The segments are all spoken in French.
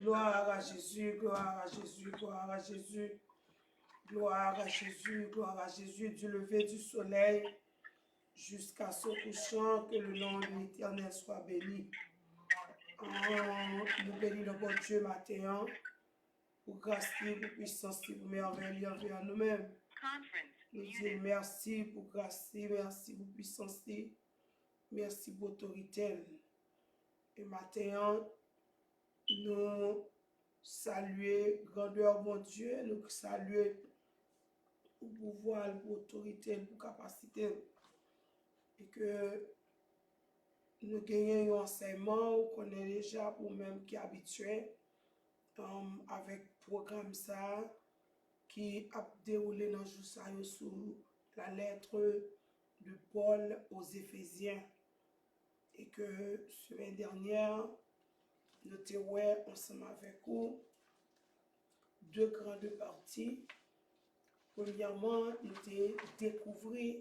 Gloire à Jésus, gloire à Jésus, gloire à Jésus. Gloire à Jésus, gloire à Jésus, du lever du soleil jusqu'à ce couchant, que le nom de l'Éternel soit béni. Nous bénissons le bon Dieu matin, pour grâce, pour puissance, pour merveille envers nous-mêmes. Nous disons merci pour grâce, merci pour puissance, merci pour autorité. Et matin, nous saluons grandeur, mon Dieu, nous saluons pour pouvoir, pour autorité, pour capacité. Et que nous gagnons un enseignement qu'on est déjà pour même qui est habitué avec le programme ça qui a déroulé dans le jour ça sous la lettre de Paul aux Éphésiens. Et que semaine dernière, nous étions ensemble avec vous deux grandes parties. Premièrement, nous avons découvert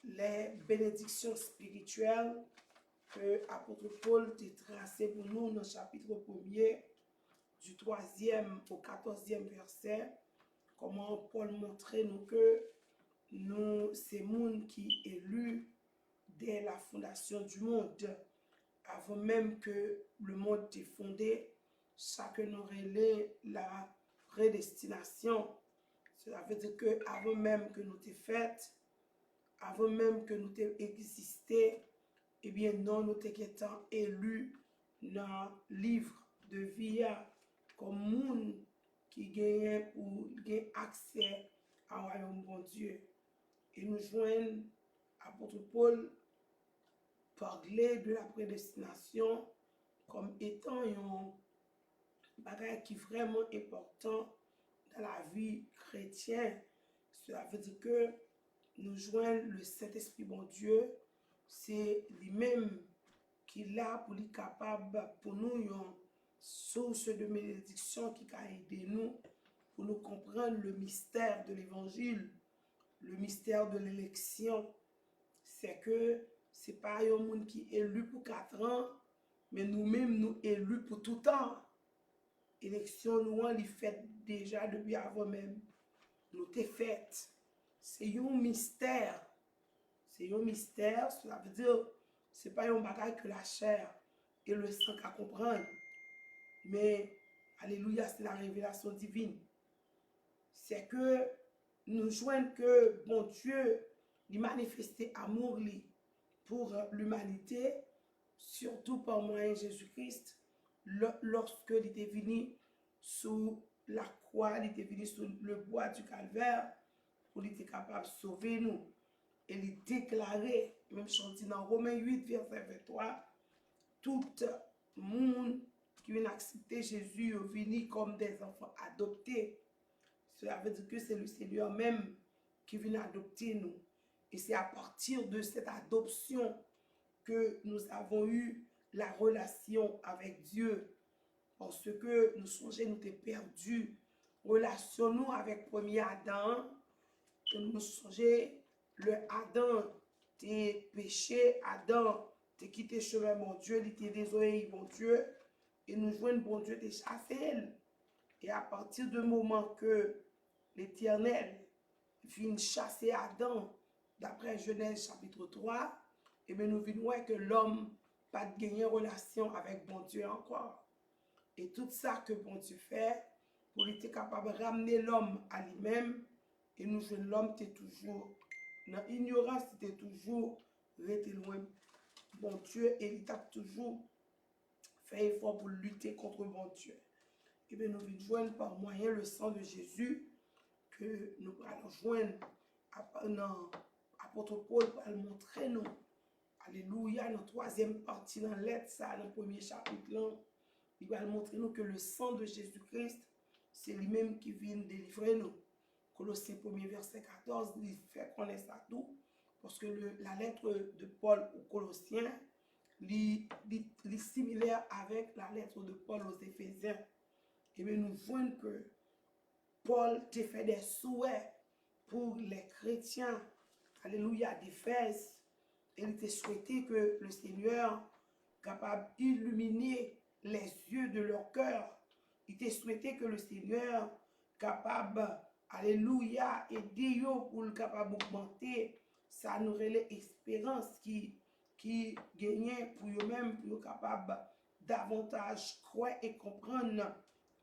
les bénédictions spirituelles que l'apôtre Paul a tracées pour nous dans le chapitre 1er, du 3e au 14e verset. Comment Paul montrait nous que nous, c'est monde qui est élu dès la fondation du monde, avant même que le monde était fondé, chacun aurait la prédestination. Cela veut dire que avant même que nous t'ayons fait, avant même que nous t'ayons existé, eh bien non, nous t'ayons élus dans le livre de vie comme monde qui gagne ou gagne accès au royaume bon Dieu. Et nous joignons apôtre Paul parler de la prédestination comme étant un bagage qui est vraiment important dans la vie chrétienne. Cela veut dire que nous joignons le Saint-Esprit bon Dieu, c'est lui-même qui est là pour être capable pour nous une source de bénédiction qui a aidé nous pour nous comprendre le mystère de l'évangile, le mystère de l'élection. C'est que ce n'est pas un monde qui est élu pour 4 ans, mais nous-mêmes nous élus pour tout temps. Élection, nous, on l'y fait déjà depuis avant même. Nous t'es fait. C'est un mystère. C'est un mystère, cela veut dire, ce n'est pas un bagage que la chair et le sang qu'à comprendre. Mais, alléluia, c'est la révélation divine. C'est que nous joignons que, bon Dieu, il manifestait amour pour l'humanité, surtout par moyen de Jésus-Christ, lorsque il était venu sous la croix, il était venu sous le bois du calvaire, pour être capable de sauver nous. Et il déclarait, même chanté dans Romains 8, verset 23, tout le monde qui vient accepter Jésus est venu comme des enfants adoptés. Cela veut dire que c'est le Seigneur même qui vient adopter nous. Et c'est à partir de cette adoption que nous avons eu la relation avec Dieu. Parce que nous songeons, nous étions perdus. Relation nous avec premier Adam, nous songeons, le Adam t'es péché, Adam t'es quitté chemin mon Dieu, il t'est désolé mon Dieu, et nous joignons bon Dieu t'es chassé. Et à partir du moment que l'Éternel vient chasser Adam, d'après Genèse chapitre 3, et bien nous venons que l'homme pas de gagner relation avec bon Dieu encore. Et tout ça que bon Dieu fait, pour être capable de ramener l'homme à lui-même, et nous jouons l'homme, tu es toujours dans l'ignorance, tu es toujours resté loin. Bon Dieu, et il t'a toujours fait effort pour lutter contre bon Dieu. Et bien nous venons joindre par moyen le sang de Jésus, que nous allons joindre dans l'apôtre Paul pour le montrer nous. Alléluia, dans la 3e partie, dans l'être, ça, dans le 1er chapitre, là, il va montrer nous que le sang de Jésus-Christ, c'est lui-même qui vient délivrer nous. Colossiens 1er verset 14, il fait connaître ça tout, parce que la lettre de Paul aux Colossiens, est similaire avec la lettre de Paul aux Éphésiens. Et bien nous voyons que Paul t'a fait des souhaits pour les chrétiens, alléluia, d'Éphèse. Et il t'a souhaité que le Seigneur capable d'illuminer les yeux de leur cœur il te souhaité que le Seigneur capable, alléluia, aider pour le capable augmenter, ça nous relève espérance qui gagnait pour eux-mêmes, pour capable davantage croire et comprendre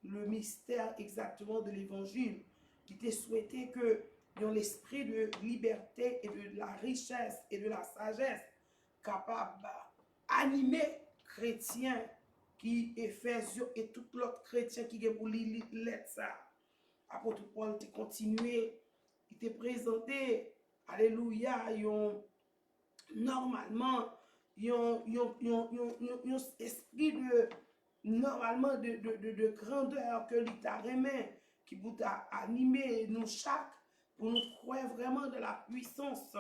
le mystère exactement de l'évangile. Il te souhaité que dans l'esprit de liberté et de la richesse et de la sagesse capable d'animer chrétiens qui Éphésiens et tout l'autre chrétien qui est pour lire ça. Apôtre Paul te continué, il te présenté, alléluia, normalement, yon esprit de normalement de grandeur que l'État remet, qui peut animer nous chaque pour nous croire vraiment de la puissance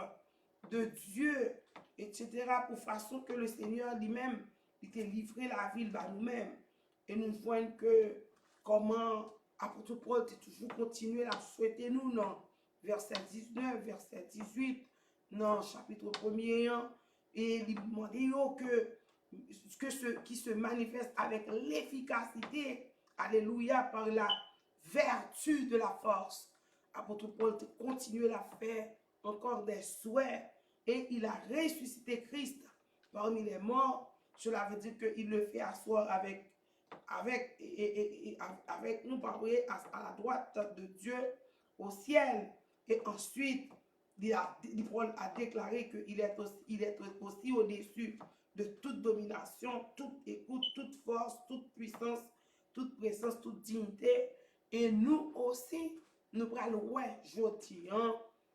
de Dieu, etc. pour façon que le Seigneur lui-même, il t'a livré la ville à nous-mêmes. Et nous voyons que comment apôtre Paul t'a toujours continué à souhaiter nous, non? Verset 19, verset 18, non, chapitre 1er, et il demandait que ce qui se manifeste avec l'efficacité, alléluia, par la vertu de la force. Apôtre Paul continue à faire encore des souhaits et il a ressuscité Christ parmi les morts. Cela veut dire qu'il le fait asseoir avec nous, à la droite de Dieu au ciel. Et ensuite, Paul a déclaré qu'il est aussi au-dessus de toute domination, toute écoute, toute force, toute puissance, toute présence, toute dignité. Et nous aussi, nous prenons ouais, jodi,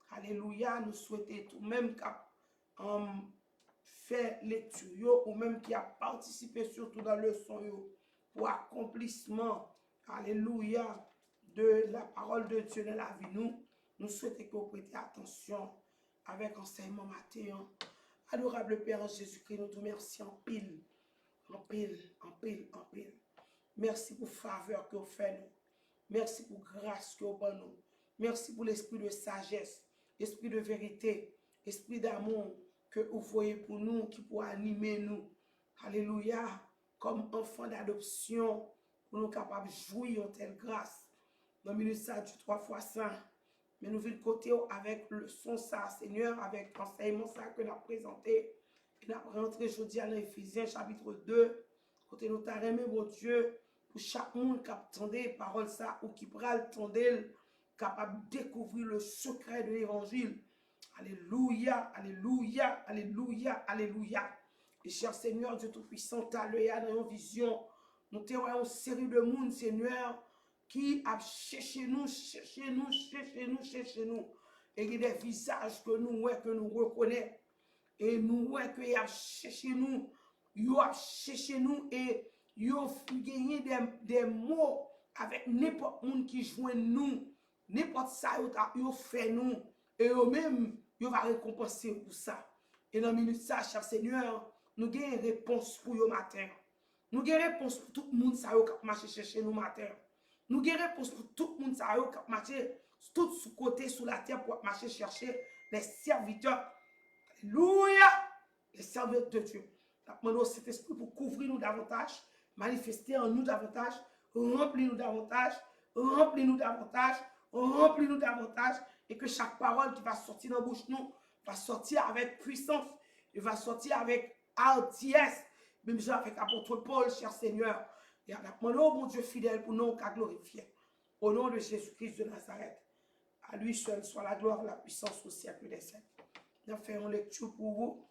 alléluia, nous souhaitons tout même qu'à faire lecture ou même qui a participé surtout dans le son pour accomplissement, alléluia, de la parole de Dieu dans la vie nous souhaitons que vous prêtez attention avec enseignement matin. Adorable Père Jésus-Christ, nous te remercions en pile. Merci pour faveur que vous faites nous. Merci pour grâce que vous donnez nous. Merci pour l'esprit de sagesse, esprit de vérité, esprit d'amour que vous voyez pour nous, qui peut animer nous. Alléluia. Comme enfants d'adoption, pour nous capables de jouir de telle grâce. Dans le milieu ça du 3 fois saint. Mais nous venons côté avec le son ça, Seigneur, avec l'enseignement ça que nous avons présenté. Et nous avons rentré aujourd'hui dans Éphésiens chapitre 2. Côté nous avons aimé, mon Dieu, pour chaque monde qui attendait parole ça ou qui pourra attendre, capable de découvrir le secret de l'évangile. Alléluia, alléluia, alléluia, alléluia. Et cher Seigneur, Dieu Tout-Puissant, tu as l'œil dans une vision. Nous te voyons une série de monde, Seigneur, qui a cherché nous. Et il y a des visages que nous reconnaissons. Et nous voyons qu'il a cherché nous. Il a cherché nous et il a gagné des mots avec n'importe monde qui joint nous. N'importe ça, il a fait nous. Et eux-mêmes, il va récompenser pour ça. Et dans la minute ça, cher Seigneur, nous avons une réponse pour le matin. Nous avons une réponse pour tout le monde qui a marché chercher nous matin. Nous avons une réponse pour tout le monde qui a marché tout sous côté, sous la terre pour marcher chercher les serviteurs. Alléluia! Les serviteurs de Dieu. Nous demandons cet esprit pour couvrir nous davantage, manifester en nous davantage, remplir nous davantage, et que chaque parole qui va sortir dans la bouche nous va sortir avec puissance, il va sortir avec hardiesse, même avec l'apôtre Paul, cher Seigneur. Et nous demandons, mon Dieu fidèle, pour nous qu'à glorifier. Au nom de Jésus-Christ de Nazareth, à lui seul soit la gloire, la puissance au siècle des siècles. Nous faisons lecture pour vous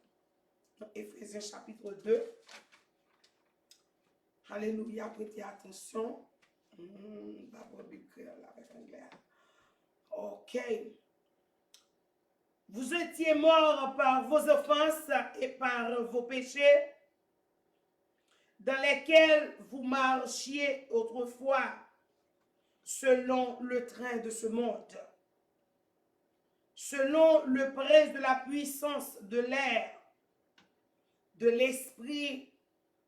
dans Éphésiens chapitre 2. Alléluia, prêtez attention. Ok. Vous étiez morts par vos offenses et par vos péchés, dans lesquels vous marchiez autrefois selon le train de ce monde, selon le prince de la puissance de l'air, de l'esprit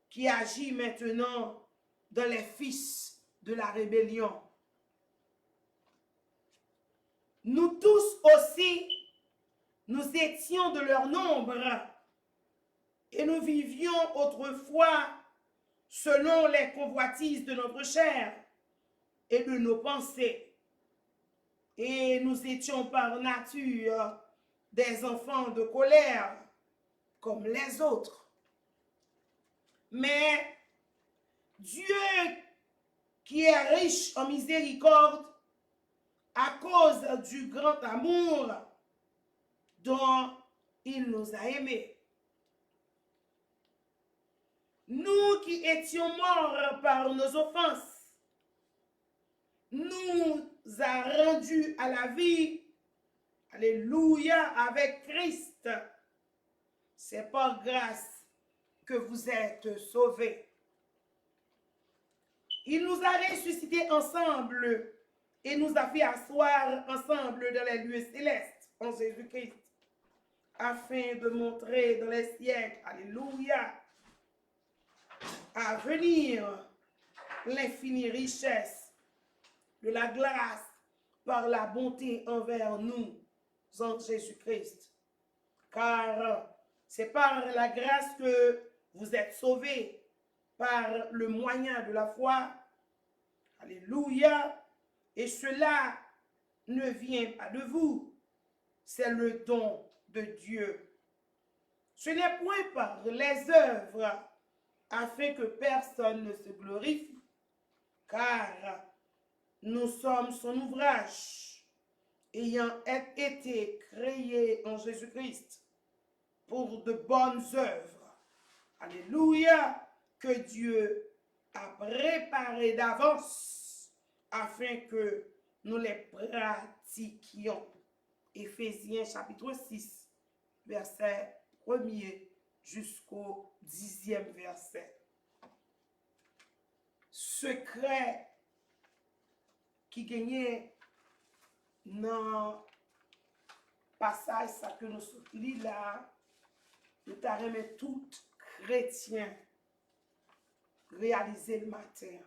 qui agit maintenant dans les fils de la rébellion. Nous tous aussi, nous étions de leur nombre et nous vivions autrefois selon les convoitises de notre chair et de nos pensées. Et nous étions par nature des enfants de colère, comme les autres. Mais Dieu, qui est riche en miséricorde, à cause du grand amour dont il nous a aimés. Nous qui étions morts par nos offenses, nous a rendus à la vie, alléluia, avec Christ. C'est par grâce que vous êtes sauvés. Il nous a ressuscités ensemble et nous a fait asseoir ensemble dans les lieux célestes en Jésus-Christ, afin de montrer dans les siècles, alléluia, à venir l'infinie richesse de la grâce par la bonté envers nous en Jésus-Christ. Car c'est par la grâce que vous êtes sauvés, par le moyen de la foi. Alléluia. Et cela ne vient pas de vous, c'est le don de Dieu. Ce n'est point par les œuvres, afin que personne ne se glorifie, car nous sommes son ouvrage, ayant été créés en Jésus-Christ pour de bonnes œuvres. Alléluia, que Dieu a préparé d'avance afin que nous les pratiquions. Éphésiens chapitre 6, verset 1er jusqu'au 10e verset. Secret qui gagnait dans passage ça que nous lisons là, nous t'arrêtons tout chrétien réaliser le matin.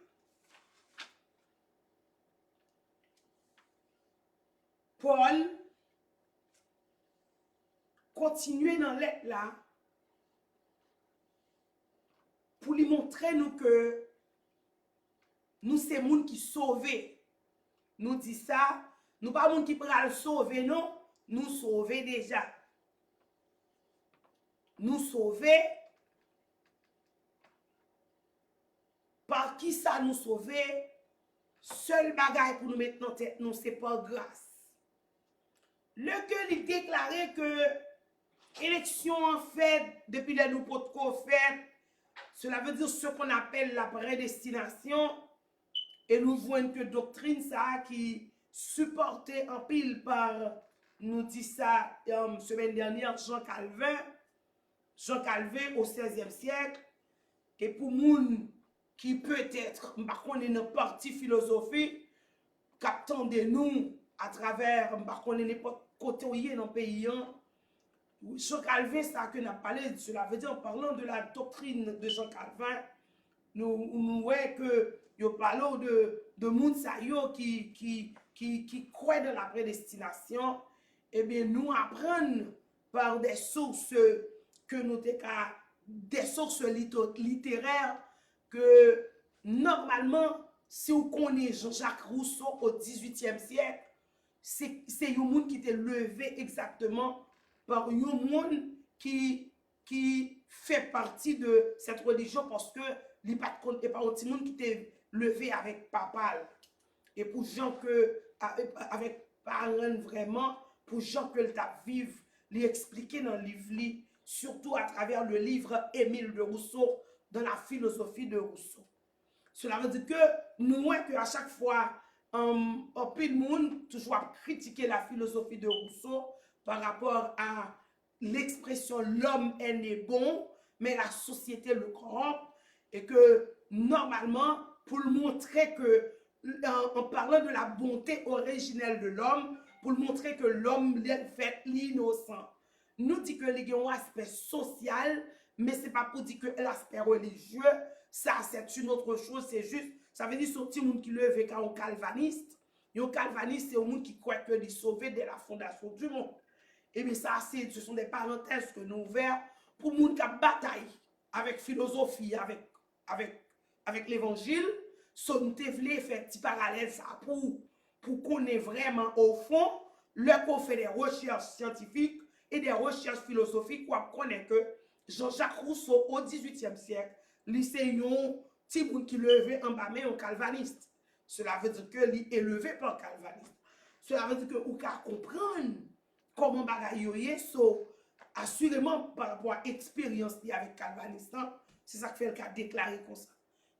Paul continue dans l'être là pour lui montrer nous que nous c'est monde qui sauvé. Nous dit ça, nous pas monde qui pourra le sauver non, nous sauver déjà. Nous sauver par qui ça nous sauver? Seul bagage pour nous mettre dans tête nous c'est par grâce. Le que il déclarait que élection en fait depuis les nouveaux potes fait, cela veut dire ce qu'on appelle la prédestination. Et nous voyons que doctrine ça qui supportait en pile par, nous dit ça semaine dernière, Jean Calvin au XVIe siècle. Et pour moun qui peut-être, par contre, est une partie philosophie, captant de nous à travers, par contre, n'importe côté où il est dans le pays. Jean Calvin, ça que nous avons parlé, cela veut dire en parlant de la doctrine de Jean Calvin, nous voyons que nous parlons de moun sa yo qui croient dans la prédestination. Eh bien, nous apprenons par des sources que nous des sources littéraires que normalement, si vous connaissez Jean-Jacques Rousseau au XVIIIe siècle, c'est un monde qui était levé exactement par un monde qui fait partie de cette religion parce que il n'y a pas un monde qui était levé avec papal. Et pour gens que, avec parents vraiment, pour gens que le vivre, lui expliquer dans le livre, surtout à travers le livre Émile de Rousseau, dans la philosophie de Rousseau. Cela veut dire que nous voyons qu'à chaque fois, un peu de monde toujours critiquer la philosophie de Rousseau par rapport à l'expression l'homme est né bon, mais la société le corrompt, et que normalement, pour le montrer que, en parlant de la bonté originelle de l'homme, pour le montrer que l'homme fait l'innocent, nous dit que il y a un aspect social, mais ce n'est pas pour dire que l'aspect religieux, ça c'est une autre chose, c'est juste, ça veut dire ce petit monde qui le veut quand on calvaniste. Un calvaniste, c'est un monde qui croit que les sauver dès la fondation du monde. Et bien ça, ce sont des parenthèses que nous ouvrons pour le monde qui a bataille avec philosophie, avec l'évangile. So, nous te voulons faire un petit parallèle ça pour qu'on ait vraiment au fond, qu'on fait des recherches scientifiques et des recherches philosophiques, qu'on connaît que Jean-Jacques Rousseau, au XVIIIe siècle, lycéen, petit monde qui levait en bas, mais un calvaniste. Cela veut dire que est élevé par calvaniste. Cela veut dire que vous pouvez comprendre comment bagaille yoye, so assurément par rapport à l'expérience avec calvaniste, c'est ça qui fait le cas déclaré comme ça.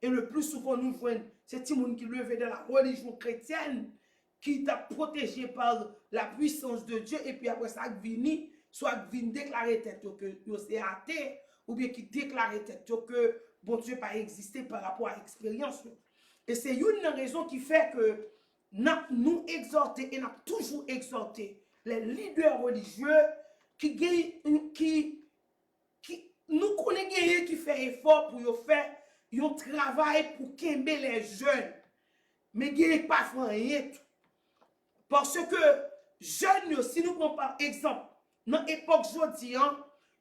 Et le plus souvent nous voyons, c'est petit monde qui levé dans la religion chrétienne, qui t'a protégé par la puissance de Dieu, et puis après ça, vini, soit vini déclarer tête que c'est athée, ou bien qui déclare tête que bon Dieu pas existé par rapport à l'expérience. Et c'est une raison qui fait que nous exhorter et nous toujours exhorté les leaders religieux qui nous connaissons qui fait effort pour faire un travail pour qu'aimer les jeunes. Mais il n'y a pas rien. Parce que jeunes, si nous prenons par exemple, dans l'époque aujourd'hui,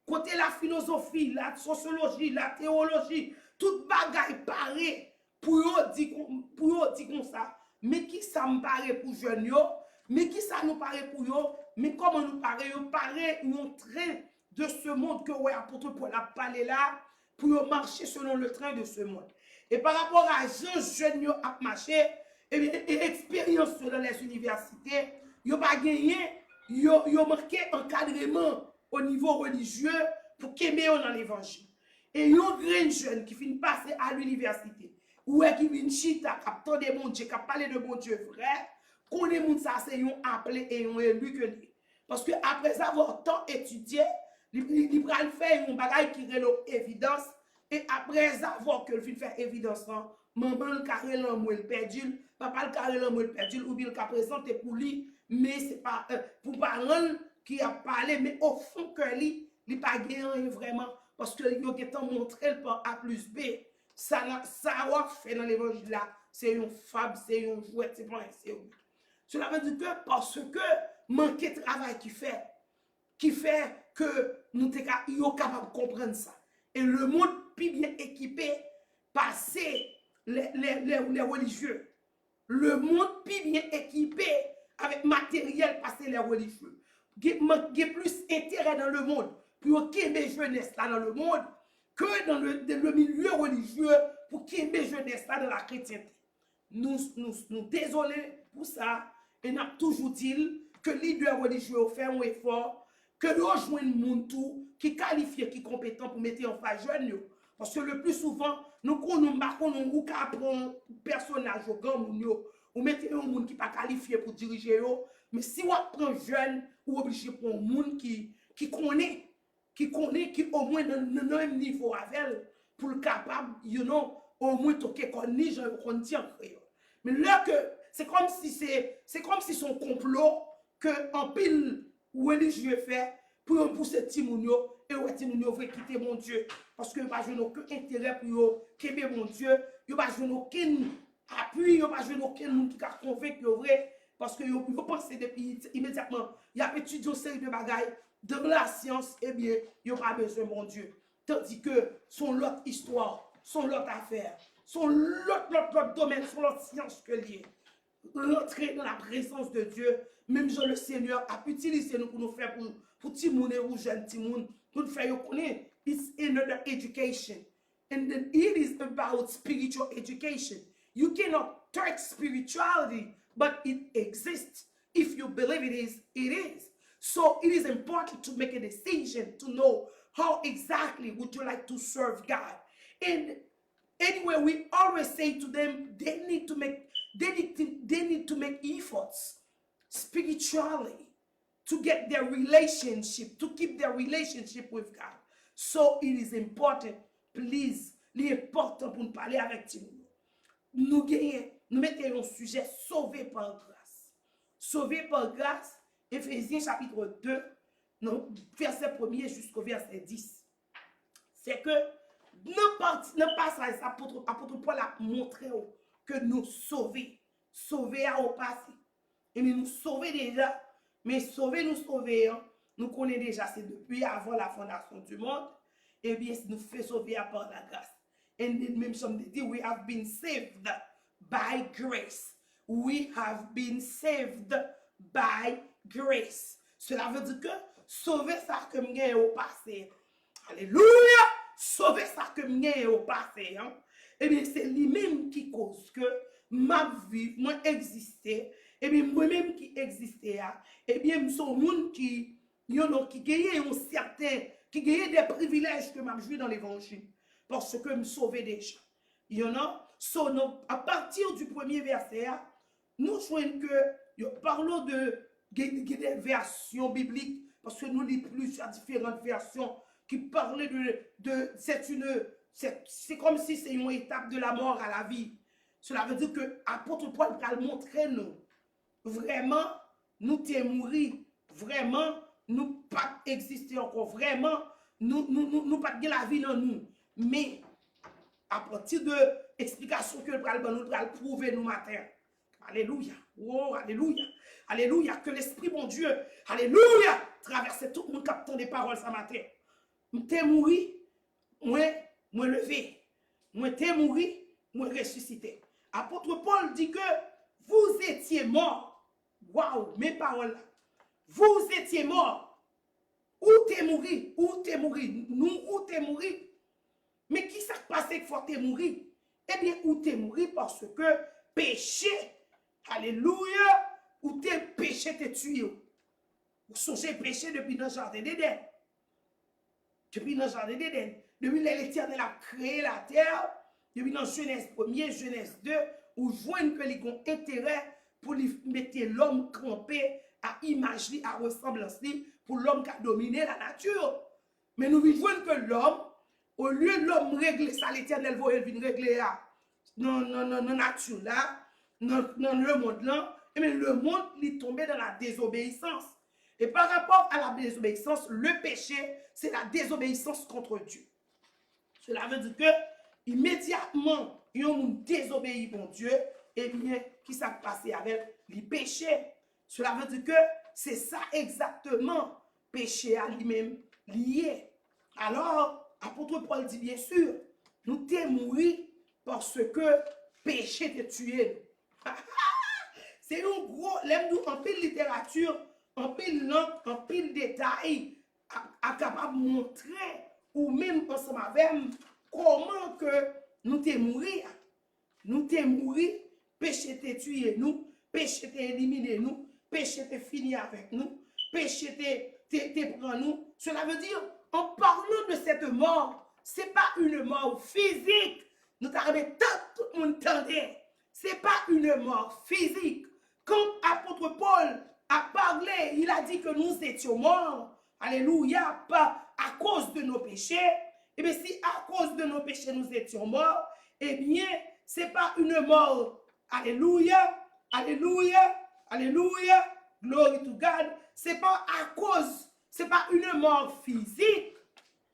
côté la philosophie, la sociologie, la théologie, toute bagaille paraît pour dire comme ça. Mais qui ça me paraît pour jeunes, mais qui ça nous paraît pour eux, mais comment nous paraît, paraît un train de ce monde que ouais, apôtre Paul a parlé là, pour marcher selon le train de ce monde. Et par rapport à jeunes à marcher, et expérience dans les universités, ils n'ont pas gagné, ils ont marqué encadrement au niveau religieux pour qu'ils aient dans l'évangile. Et ils ont des jeunes qui finissent passer à l'université, ou qui viennent chita, qui attendent de mon Dieu, qui parlent de mon Dieu vrai, qu'on est moun ça, c'est un appelé et un élu que lui. Parce que après avoir tant étudié, ils prennent faire un bagage qui est évidence, et après avoir que le fait faire évidence, maman le carré l'amour le perdu, papa le carré l'amour le perdu, ou bien le cas présenté pour lui, mais c'est pas pour parents qui a parlé, mais au fond que lui, il pas gagné vraiment, parce que il a montré par A plus B. Ça a fait dans l'évangile là, c'est une fable, c'est une jouet, c'est pas un. Cela veut dire que parce que manquer de travail qui fait que nous sommes capables de comprendre ça. Et le monde plus bien équipé, passer les religieux. Le monde plus bien équipé avec matériel, passer les religieux. Il y a plus intérêt dans le monde pour qu'il y ait jeunesse là dans le monde que dans le milieu religieux pour qu'il y ait jeunesse là dans la chrétienté. Nous désolés pour ça et nous avons toujours dit que les leaders religieux font un effort, que nous rejoignons le monde tout qui qualifié, qui compétent pour mettre en face jeunes. Parce que le plus souvent, nous connaissons ou un personnage au grand ou mettez un monde qui n'est pas qualifié pour diriger, mais si on prend jeune, ou obligé pour un monde qui connaît, qui au moins dans le même niveau avec elle, pour le capable, au moins toquer qu'on ni j'en tient. Mais là que c'est comme si son complot que en pile religieux fait pour pousser Timounio et ouais Timounio veut quitter mon Dieu parce que pas jouer aucun intérêt pour qu'aimer mon Dieu, il pas jouer aucun appui, il pas jouer aucun monde qui a convaincu vrai parce que il faut penser depuis immédiatement, il a étudié une série de bagailles de la science et bien, il pas besoin mon Dieu. Tandis que son l'autre histoire, son l'autre affaire, son l'autre domaine, son l'autre science que lié. Rentrer dans la présence de Dieu, même Jean le Seigneur a utilisé nous pour nous faire pour Timoun ou jeune Timoun, pour nous faire connaître. It's another education. And then it is about spiritual education. You cannot touch spirituality, but it exists. If you believe it is. So it is important to make a decision to know how exactly would you like to serve God. And anyway, we always say to them, they need to make efforts spiritually to get their relationship, to keep their relationship with God. So it is important, please, l'important pour nous parler avec nous. Nous mettons un sujet sauvé par grâce. Sauvé par grâce, Éphésiens chapitre 2, verset 1er jusqu'au verset 10. C'est que dans passage, apôtre Paul a montré que nous sauver au passé. Et nous sauver déjà, mais sauver, nous connaissons déjà, c'est depuis avant la fondation du monde, et bien nous fait sauver par la grâce. Et même comme dit, we have been saved by grace. We have been saved by grace. Cela veut dire que sauver ça que m'gagne au passé. Alléluia! Sauver ça que m'gagne au passé. Hein? Eh bien, c'est lui-même qui cause que ma vie, moi exister. Eh bien, moi-même qui existais. Eh bien, je suis un monde qui gagne un certain, qui gagne des privilèges que m'a joué dans l'évangile. Parce que me sauver déjà. You know? So, à partir du premier verset, nous jouons que parlons de des versions bibliques parce que nous lisons plusieurs différentes versions qui parlent de c'est comme si c'est une étape de la mort à la vie. Cela veut dire que l'apôtre Paul va montrer nous vraiment nous t'es mouru, vraiment nous pas exister encore, vraiment nous pas de la vie dans nous, mais à partir de l'explication que nous allons prouver nous matin. Alléluia. Oh, alléluia. Alléluia. Que l'Esprit, mon Dieu, alléluia, traverse tout le monde captant des paroles ce matin. M'te mouri, moi levé. Moi t'es mouri, moi ressuscité. Apôtre Paul dit que vous étiez mort. Waouh, mes paroles là. Vous étiez mort. Où t'es mouru? Où t'es mouru? Nous, où t'es mouru? Mais qui s'est passé que faut t'es mouru? Eh bien, où t'es mouru parce que péché, alléluia, où t'es péché t'es tué. Vous songez péché depuis dans le jardin d'Éden. Depuis dans le jardin d'Éden. Depuis l'Éternel a créé la terre. Depuis dans Genèse 1er, Genèse 2, où joignent que les ont intérêt pour mettre l'homme campé à image, à ressemblance, pour l'homme qui a dominé la nature. Mais nous vivons que l'homme, au lieu de l'homme régler ça, l'Éternel va venir régler dans la nature là, dans le monde là, et bien le monde est tombé dans la désobéissance. Et par rapport à la désobéissance, le péché, c'est la désobéissance contre Dieu. Cela veut dire que immédiatement, ils ont désobéi pour Dieu, et bien, qui s'est passé avec les péchés. Cela veut dire que c'est ça exactement, péché à lui-même lié. Alors, apôtre Paul dit bien sûr, nous t'es mouru parce que péché t'a tué. C'est un gros, l'aime-nous en pile littérature, en pile langue, en pile détail, à capable de montrer, ou même ensemble avec comment que nous t'es mouru. Nous t'es mouru, péché t'a tué nous, péché t'a éliminé nous, péché t'a fini avec nous, péché t'a pris nous. Cela veut dire, en parlant de cette mort, ce n'est pas une mort physique. Nous t'avons tout le monde entendait. Ce n'est pas une mort physique. Quand l'apôtre Paul a parlé, il a dit que nous étions morts. Alléluia, pas à cause de nos péchés. Et bien, si à cause de nos péchés nous étions morts, eh bien, ce n'est pas une mort. Alléluia, alléluia, alléluia, glory to God. Ce n'est pas à cause, ce n'est pas une mort physique.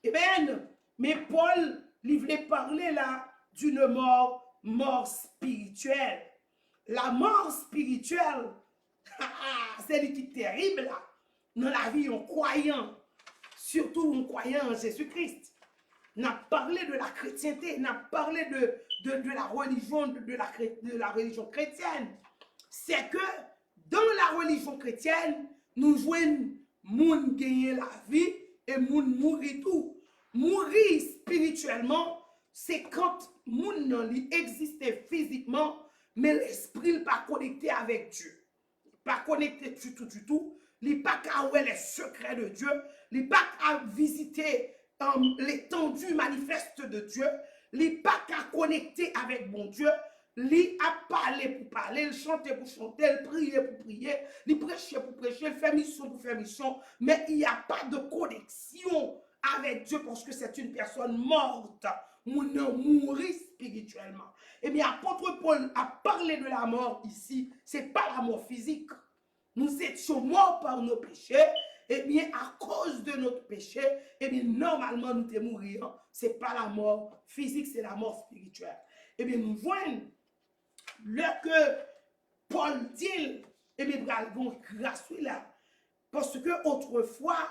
Eh bien, mais Paul, il voulait parler là d'une mort spirituelle. La mort spirituelle, c'est ce qui est terrible là, dans la vie en croyant, surtout en croyant en Jésus-Christ. On a parlé de la chrétienté, on a parlé de la religion, de la religion chrétienne. C'est que dans la religion chrétienne, nous jouons moun gagner la vie et moun mourir tout. Mourir spirituellement, c'est quand moun nan li existe physiquement, mais l'esprit n'est pas connecté avec Dieu. Pas connecté du tout. Il n'est pas qu'à voir les secrets de Dieu. Il n'est pas qu'à visiter l'étendue manifeste de Dieu. Il n'est pas qu'à connecter avec bon Dieu. Il a parlé pour parler, il chantait pour chanter, il priait pour prier, il prêchait pour prêcher, il fait mission pour faire mission. Mais il n'y a pas de connexion avec Dieu parce que c'est une personne morte. Mourir spirituellement. Eh bien, apôtre Paul a parlé de la mort ici. Ce n'est pas la mort physique. Nous étions morts par nos péchés. Eh bien, à cause de notre péché, eh bien, normalement, nous sommes morts. Ce n'est pas la mort physique, c'est la mort spirituelle. Eh bien, nous voyons le que Paul dit, eh bien, grâce là. Parce que autrefois,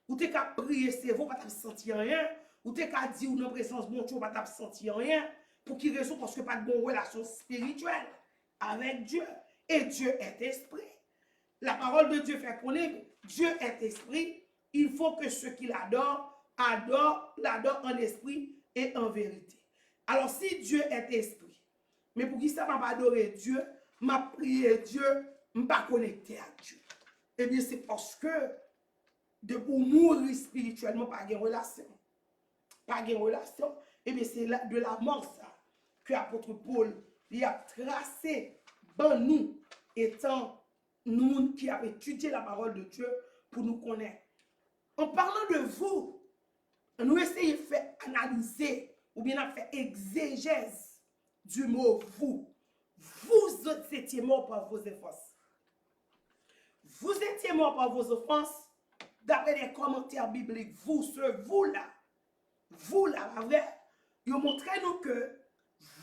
vous t'es qu'à prier, c'est vous, pas sentir rien. Ou t'es qu'à dire ou non présence bon Dieu, pas sentir rien. Pour qui raison? Parce que pas de bonne relation spirituelle avec Dieu. Et Dieu est esprit. La parole de Dieu fait connaître, Dieu est esprit. Il faut que ceux qui l'adorent en esprit et en vérité. Alors si Dieu est esprit, mais pour qui ça m'a pas adoré Dieu, m'a prié Dieu, m'a pas connecté à Dieu. Eh bien c'est parce que de pour mourir spirituellement, pas de relation. Pas de relation. Eh bien c'est de la mort ça que l'apôtre Paul il a tracé dans nous étant nous qui avons étudié la parole de Dieu pour nous connaître. En parlant de vous, nous essayons de faire analyser ou bien de faire exégèse du mot vous. Vous étiez morts par vos offenses. Vous étiez morts par vos offenses. D'après les commentaires bibliques, vous-là, la vraie, ils montrent nous que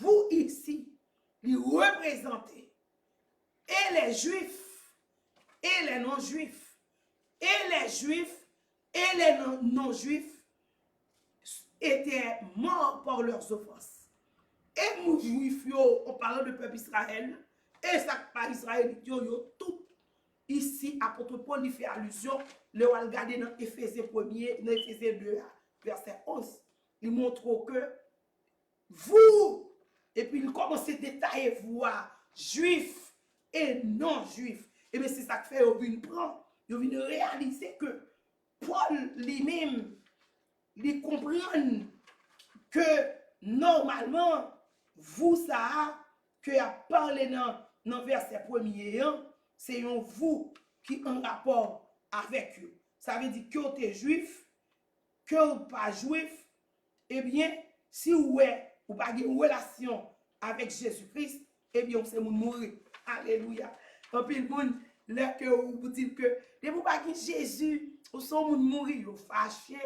vous ici, ils représentez et les juifs, et les non-juifs, et les juifs, et les non-juifs étaient morts par leurs offenses. Et nous juifs, en parlant de peuple Israël, et ça par Israël, tout ici, apôtre Paul fait allusion, le va regarder dans Éphésiens 1er, dans Éphésiens 2, verset 11. Il montre que vous, et puis il commence à détailler vous, juifs et non-juifs. Et bien c'est ça que fait, il prend, il vient réaliser que Paul lui-même, il comprend que normalement, vous, ça, que a parlé dans verset 1er, c'est un vous qui en rapport avec eux. Ça veut dire que vous êtes juif, que vous n'êtes pas juif, eh bien, si vous n'avez pas une relation avec Jésus-Christ, eh bien, c'est mourir. Alléluia. En plus, le monde, là que vous dites que, ne vous pas que Jésus, vous sommes mourir, vous fâché,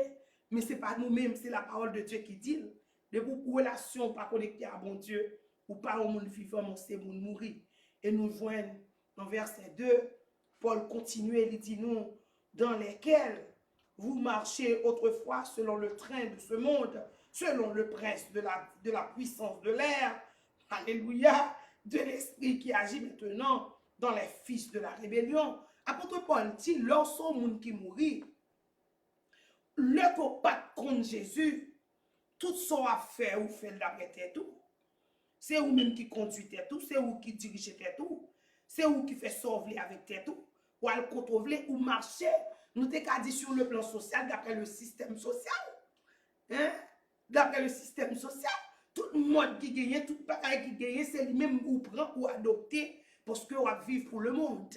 mais ce n'est pas nous-mêmes, c'est la parole de Dieu qui dit. De vous relation pas connectée à bon Dieu, ou pas au monde vivant, c'est mon mourir. Et nous joignons dans verset 2, Paul continue, il dit nous, dans lesquels vous marchez autrefois selon le train de ce monde, selon le prince de la puissance de l'air, alléluia, de l'esprit qui agit maintenant dans les fils de la rébellion. Apôtre Paul dit, lorsqu'on monde qui mourit, le copac contre Jésus, tout ça à faire ou fait d'après tout. C'est vous même qui conduit tout, c'est vous qui dirige tout, c'est vous qui fait sauver avec tout, ou à le contrôler ou marcher. Nous t'avons dit sur le plan social, d'après le système social. Hein? D'après le système social, tout le monde qui gagne, tout le monde qui gagne, c'est lui-même ou prend ou adopter parce qu'on va vivre pour le monde.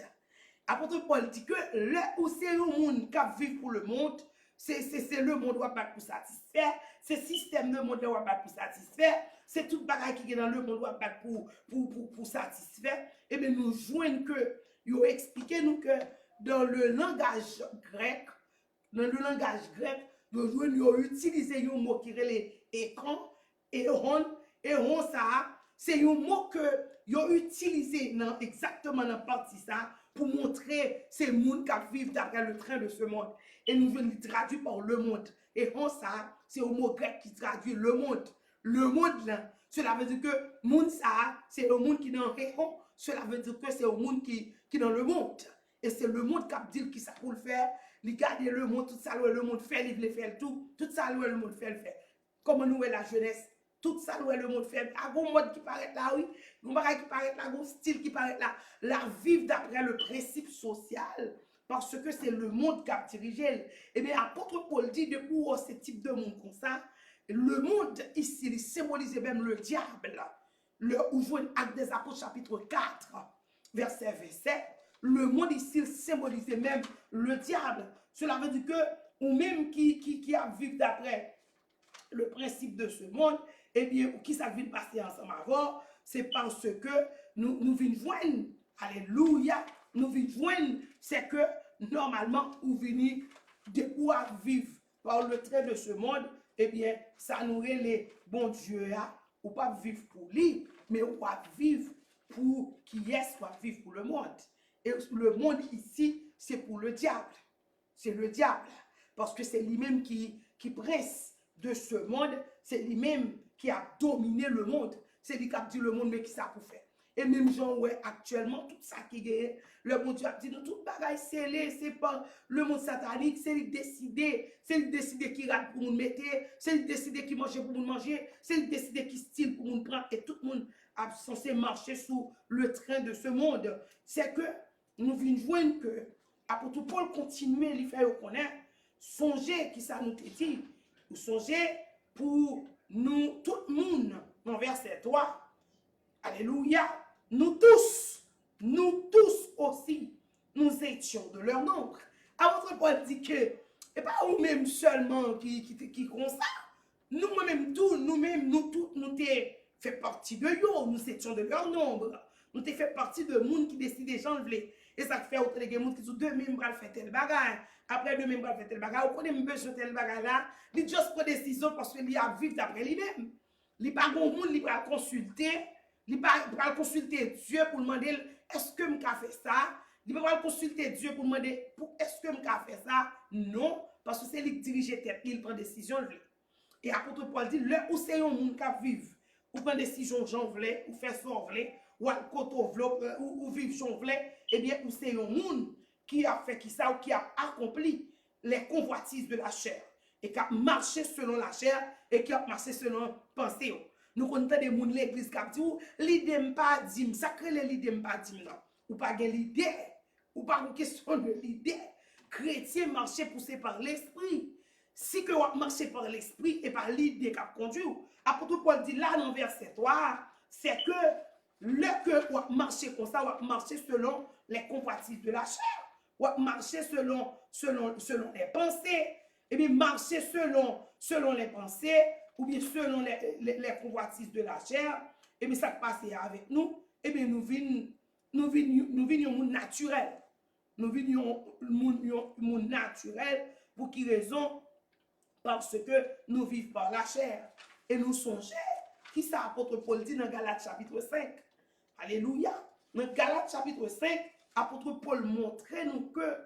Apôtre Paul dit que là où c'est le monde qui vit pour le monde, c'est le monde qui va pas pour satisfaire, c'est le système de monde qui va pas pour satisfaire, c'est tout le monde qui est dans le monde qui va pas pour satisfaire. Et bien nous joignons que, ils expliqué nous que dans le langage grec, ils ont utilisé un mot qui est les écran, éron ça, c'est un mot que ils ont utilisé exactement dans la partie ça pour montrer ces mondes qui vivent d'après le train de ce monde. Et nous venons traduire par le monde. Éron ça, c'est un mot grec qui traduit le monde. Le monde là, cela veut dire que monde ça, c'est le monde qui est dans l'éron. Cela veut dire que c'est le monde qui est dans le monde. Et c'est le monde qui a dit qui ça pour le faire. Il garde le monde, tout ça, le monde fait, il veut faire tout. Tout ça, le monde fait, le fait. Comme nous, la jeunesse, tout ça, le monde fait. Il y a un mode qui paraît là, oui. Il y a un qui paraît là, un style qui paraît là. La vivre d'après le principe social. Parce que c'est le monde qui a dirigé. Et bien, apôtre Paul dit, de pour ce type de monde comme ça, le monde ici, il symbolise même le diable. Où vous voyez Actes des Apôtres, chapitre 4, verset 27. Le monde ici symbolise même le diable. Cela veut dire que, ou même qui a vécu d'après le principe de ce monde, eh bien, qui ça vient passer ensemble avant, c'est parce que nous venons joindre, alléluia, nous venons joindre, c'est que normalement, vous venez de pouvoir vivre par le trait de ce monde, eh bien, ça nous les bon Dieu, ou pas vivre pour lui, mais on va vivre pour qui est, soit vivre pour le monde. Et le monde ici, c'est pour le diable. C'est le diable. Parce que c'est lui-même qui presse de ce monde. C'est lui-même qui a dominé le monde. C'est lui qui a dit le monde, mais qui ça pour faire. Et même gens, ouais, actuellement, tout ça qui est, le bon Dieu a dit, nous, tout bagaille, c'est pas le monde satanique, c'est lui décider qui rate pour nous mettre, c'est lui décider qui mange pour nous manger, c'est lui décider qui style pour nous prendre, et tout le monde a censé marcher sous le train de ce monde. C'est que nous venons voir que, apôtre Paul continue à lui faire connaître, songez qui ça nous dit, ou songez pour nous, tout le monde, dans verset 3, alléluia, nous tous aussi, nous étions de leur nombre. Apôtre Paul dit que, et pas nous-mêmes seulement qui comme ça, nous-mêmes tous, nous tous, nous t'es fait partie de eux, nous étions de leur nombre. Nous t'es fait partie de monde qui décide des gens voulaient. Et ça fait autant de monde qui sont deux membres à faire tel bagage. Après deux membres à faire tel bagage, on connaît besoin de tel bagage là, il juste prend décision parce qu'il a vivre d'après lui-même. Il pas bon monde, il va consulter. Il va consulter Dieu pour demander est-ce que je peux faire ça? Il va consulter Dieu pour demander est-ce que je peux faire ça? Non, parce que c'est lui qui dirige tête, il prend décision. Et apôtre Paul dit le où c'est un monde qui vivre, ou prend décision j'en voulais, ou faire ça voulait, ou à ou vivre j'en voulais, eh bien où c'est un monde qui a fait qui ça ou qui a accompli les convoitises de la chair et qui a marché selon la chair et qui a marché selon pensée. Nous connaissons des gens de l'église qui disent l'idée pas dit ça crée l'idée pas dit non ou pas l'idée ou pas une question de l'idée chrétien marcher poussé par l'esprit si que vous marchez par l'esprit et par l'idée qui a conduit apôtre Paul dit là dans verset 3 c'est que le que vous marchez comme ça vous marchez selon les convoitises de la chair vous marchez selon les pensées et bien marcher selon les pensées ou bien selon les convoitises de la chair, et bien ça passe avec nous, et bien nous venions monde naturel. Nous venions monde naturel, pour qui raison? Parce que nous vivons par la chair. Et nous songeons, qui ça apôtre Paul dit dans Galates chapitre 5. Alléluia. Dans Galates chapitre 5, apôtre Paul montre nous que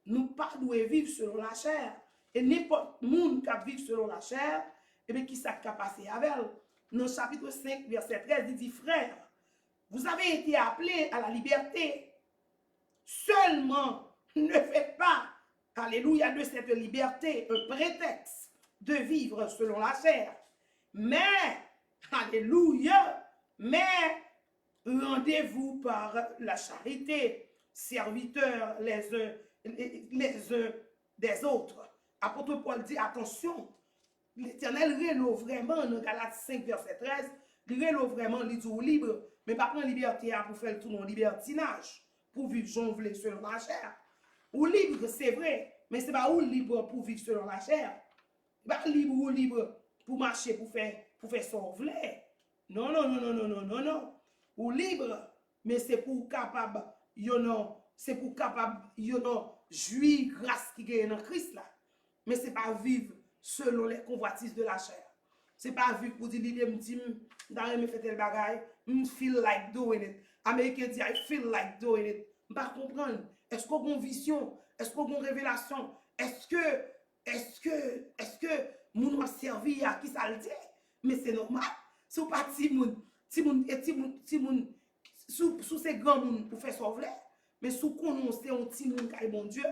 nous ne pouvons pas vivre selon la chair. Et n'importe monde qui vit selon la chair, et bien qui s'est passé avec elle. Dans le chapitre 5, verset 13, il dit, frère, vous avez été appelés à la liberté. Seulement, ne faites pas, alléluia, de cette liberté un prétexte de vivre selon la chair. Mais, alléluia, mais rendez-vous par la charité, serviteurs les uns des autres. Apôtre Paul dit, attention, l'Éternel rénove vraiment dans Galates 5, verset 13, il rénove vraiment les jours libres, mais pas prendre liberté pour faire tout mon libertinage, pour vivre jonglé selon la chair. Ou libre, c'est vrai, mais c'est pas ou libre pour vivre selon la chair. Pas libre ou libre pour marcher, pour faire son volet. Non, non, non, non, non, non, non, non. Ou libre, mais c'est pour capable, c'est pour capable, jouir grâce qui est dans Christ là. Mais c'est pas vivre selon les convoitises de la chair. C'est pas vivre pour dire, l'idée me dit, dans me fait tel bagaille, feel like doing it. Américain dit, I feel like doing it. Pas comprendre. Est-ce qu'on a une vision? Est-ce qu'on a une révélation? Est-ce que moun a servi à qui ça le dit? Mais c'est normal. Si vous pas sous ces grands moun pour faire sauver, mais sous qu'on c'est un petit moun qui est bon Dieu,